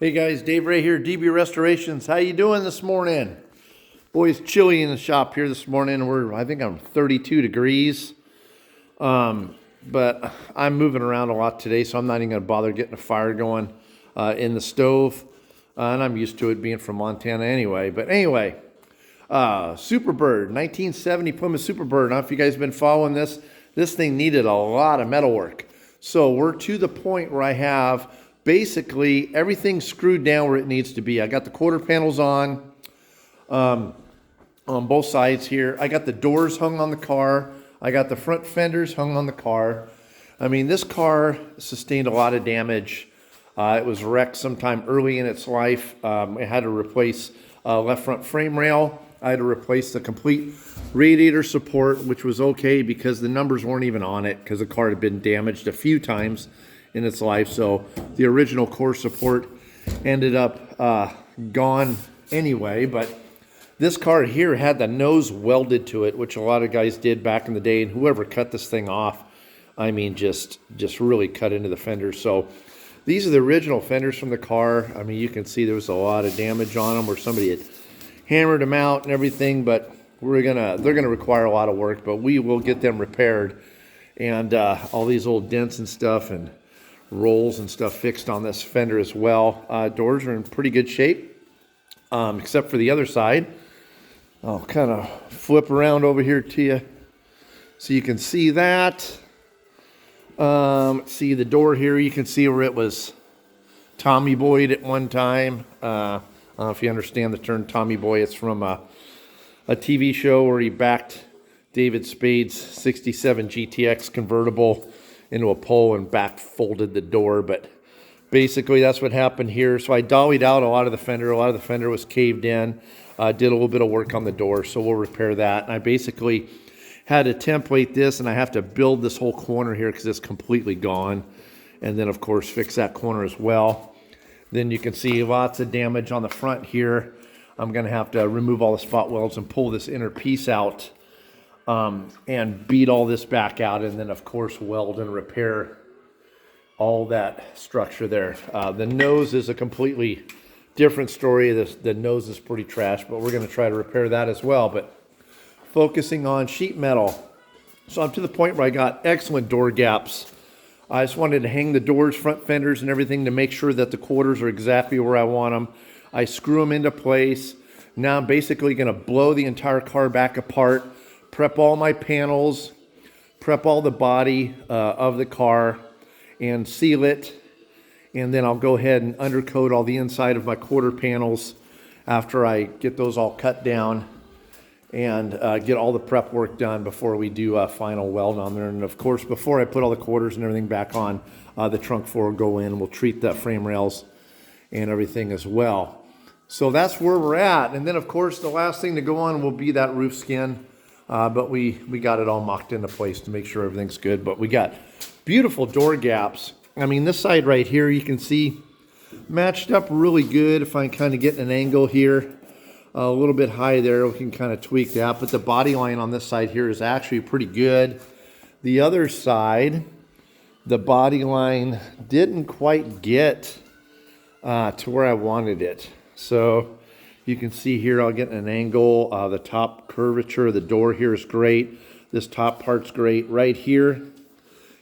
Hey guys, Dave Ray here, DB Restorations. How you doing this morning? Boy, it's chilly in the shop here this morning. I think I'm 32 degrees. But I'm moving around a lot today, so I'm not even going to bother getting a fire going in the stove. And I'm used to it being from Montana anyway. But anyway, Superbird, 1970 Plymouth Superbird. I don't know if you guys have been following this. This thing needed a lot of metal work. So we're to the point where I have basically everything screwed down where it needs to be. I got the quarter panels on both sides here. I got the doors hung on the car. I got the front fenders hung on the car. I mean, this car sustained a lot of damage. It was wrecked sometime early in its life. I had to replace left front frame rail. I had to replace the complete radiator support, which was okay because the numbers weren't even on it because the car had been damaged a few times in its life. So the original core support ended up gone anyway. But this car here had the nose welded to it, which a lot of guys did back in the day. And whoever cut this thing off, I mean, just really cut into the fenders. So these are the original fenders from the car. I mean, you can see there was a lot of damage on them where somebody had hammered them out and everything. But they're gonna require a lot of work. But we will get them repaired, and all these old dents and stuff and rolls and stuff fixed on this fender as well. Doors are in pretty good shape, except for the other side. I'll kind of flip around over here to you so you can see that. See the door here, you can see where it was Tommy Boy'd at one time. I don't know if you understand the term Tommy Boy. It's from a TV show where he backed David Spade's 67 GTX convertible into a pole and back folded the door. But basically that's what happened here. So I dollied out a lot of the fender. A lot of the fender was caved in. Did a little bit of work on the door, so we'll repair that. And I basically had to template this, and I have to build this whole corner here because it's completely gone. And then of course fix that corner as well. Then you can see lots of damage on the front here. I'm gonna have to remove all the spot welds and pull this inner piece out and beat all this back out, and then of course weld and repair all that structure there. The nose is a completely different story. The nose is pretty trash, but we're going to try to repair that as well. But focusing on sheet metal. So I'm to the point where I got excellent door gaps. I just wanted to hang the doors, front fenders and everything to make sure that the quarters are exactly where I want them. I screw them into place. Now I'm basically going to blow the entire car back apart, prep all my panels, prep all the body of the car, and seal it. And then I'll go ahead and undercoat all the inside of my quarter panels after I get those all cut down and get all the prep work done before we do a final weld on there. And of course, before I put all the quarters and everything back on, the trunk floor will go in. We'll treat the frame rails and everything as well. So that's where we're at. And then of course, the last thing to go on will be that roof skin. But we got it all mocked into place to make sure everything's good. But we got beautiful door gaps. I mean, this side right here, you can see matched up really good. If I kind of get an angle here, a little bit high there, we can kind of tweak that. But the body line on this side here is actually pretty good. The other side, the body line didn't quite get to where I wanted it. So you can see here, I'll get an angle. The top curvature of the door here is great. This top part's great. Right here,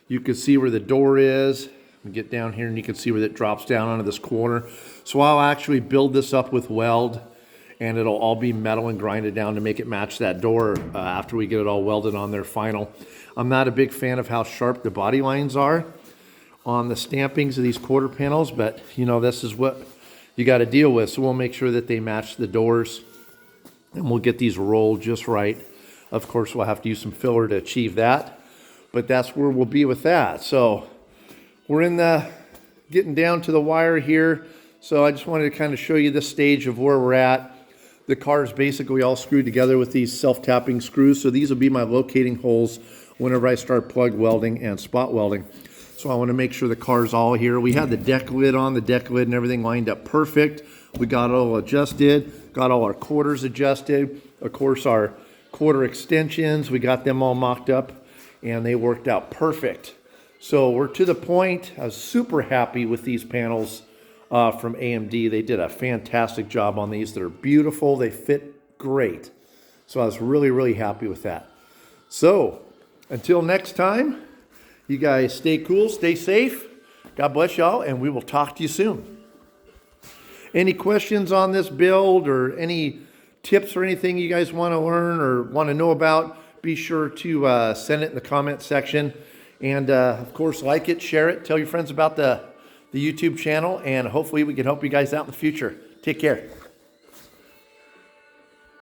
you can see where the door is. Get down here and you can see where it drops down onto this corner. So I'll actually build this up with weld, and it'll all be metal and grinded down to make it match that door after we get it all welded on there final. I'm not a big fan of how sharp the body lines are on the stampings of these quarter panels, but you know, this is what you got to deal with. So we'll make sure that they match the doors, and we'll get these rolled just right. Of course, we'll have to use some filler to achieve that, but that's where we'll be with that. So we're getting down to the wire here. So I just wanted to kind of show you this stage of where we're at. The car is basically all screwed together with these self-tapping screws. So these will be my locating holes whenever I start plug welding and spot welding. So I want to make sure the car's all here. We had the deck lid on, the deck lid and everything lined up perfect. We got it all adjusted, got all our quarters adjusted. Of course, our quarter extensions, we got them all mocked up, and they worked out perfect. So we're to the point. I was super happy with these panels from AMD. They did a fantastic job on these. They're beautiful. They fit great. So I was really, really happy with that. So until next time, you guys stay cool, stay safe. God bless y'all, and we will talk to you soon. Any questions on this build or any tips or anything you guys want to learn or want to know about, be sure to send it in the comment section. And of course, like it, share it, tell your friends about the YouTube channel, and hopefully we can help you guys out in the future. Take care.